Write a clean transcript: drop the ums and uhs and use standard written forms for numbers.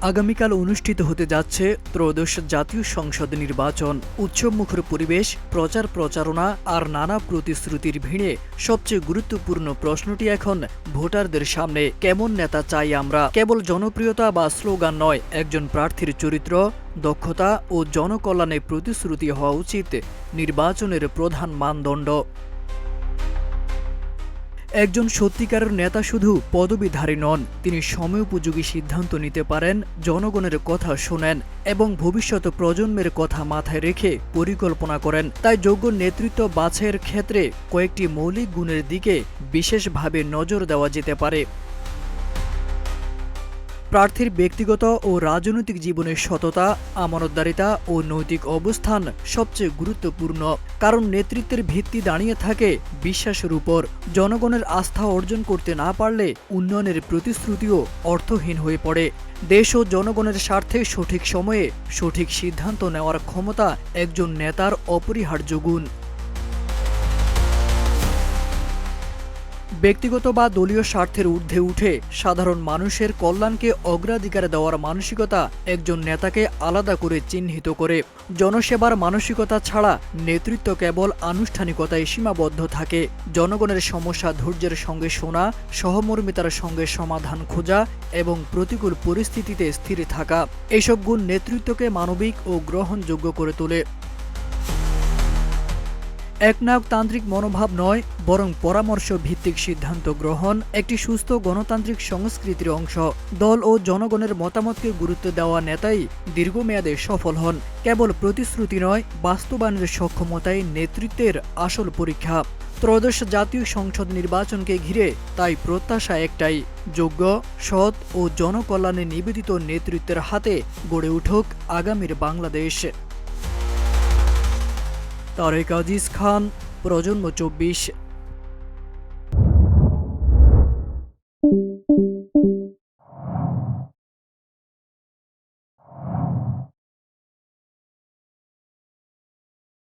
আগামীকাল অনুষ্ঠিত হতে যাচ্ছে ত্রয়োদশ জাতীয় সংসদ নির্বাচন। উৎসবমুখর পরিবেশ, প্রচার প্রচারণা আর নানা প্রতিশ্রুতির ভিড়ে সবচেয়ে গুরুত্বপূর্ণ প্রশ্নটি এখন ভোটারদের সামনে, কেমন নেতা চাই আমরা? কেবল জনপ্রিয়তা বা স্লোগান নয়, একজন প্রার্থীর চরিত্র, দক্ষতা ও জনকল্যাণে প্রতিশ্রুতি হওয়া উচিত নির্বাচনের প্রধান মানদণ্ড। একজন সত্যিকারের নেতা শুধু পদবীধারী নন, তিনি সময়োপযোগী সিদ্ধান্ত নিতে পারেন, জনগণের কথা শোনেন এবং ভবিষ্যৎ প্রজন্মের কথা মাথায় রেখে পরিকল্পনা করেন। তাই যোগ্য নেতৃত্ব বাছাইয়ের ক্ষেত্রে কয়েকটি মৌলিক গুণের দিকে বিশেষভাবে নজর দেওয়া যেতে পারে। প্রার্থীর ব্যক্তিগত ও রাজনৈতিক জীবনের সততা, আমানতদারিতা ও নৈতিক অবস্থান সবচেয়ে গুরুত্বপূর্ণ, কারণ নেতৃত্বের ভিত্তি দাঁড়িয়ে থাকে বিশ্বাসের উপর। জনগণের আস্থা অর্জন করতে না পারলে উন্নয়নের প্রতিশ্রুতিও অর্থহীন হয়ে পড়ে। দেশ ও জনগণের স্বার্থে সঠিক সময়ে সঠিক সিদ্ধান্ত নেওয়ার ক্ষমতা একজন নেতার অপরিহার্য গুণ। ব্যক্তিগত বা দলীয় স্বার্থের ঊর্ধ্বে উঠে সাধারণ মানুষের কল্যাণকে অগ্রাধিকার দেওয়ার মানসিকতা একজন নেতাকে আলাদা করে চিহ্নিত করে। জনসেবার মানসিকতা ছাড়া নেতৃত্ব কেবল আনুষ্ঠানিকতায় সীমাবদ্ধ থাকে। জনগণের সমস্যা ধৈর্যের সঙ্গে শোনা, সহমর্মিতার সঙ্গে সমাধান খোঁজা এবং প্রতিকূল পরিস্থিতিতে স্থির থাকা, এইসব গুণ নেতৃত্বকে মানবিক ও গ্রহণযোগ্য করে তোলে। একনায়কতান্ত্রিক মনোভাব নয়, বরং পরামর্শ ভিত্তিক সিদ্ধান্ত গ্রহণ একটি সুস্থ গণতান্ত্রিক সংস্কৃতির অংশ। দল ও জনগণের মতামতকে গুরুত্ব দেওয়া নেতাই দীর্ঘমেয়াদে সফল হন। কেবল প্রতিশ্রুতি নয়, বাস্তবায়নের সক্ষমতাই নেতৃত্বের আসল পরীক্ষা। ত্রয়োদশ জাতীয় সংসদ নির্বাচনকে ঘিরে তাই প্রত্যাশা একটাই, যোগ্য, সৎ ও জনকল্যাণে নিবেদিত নেতৃত্বের হাতে গড়ে উঠুক আগামীর বাংলাদেশ। তারেক আজিজ খান, প্রজন্ম 24।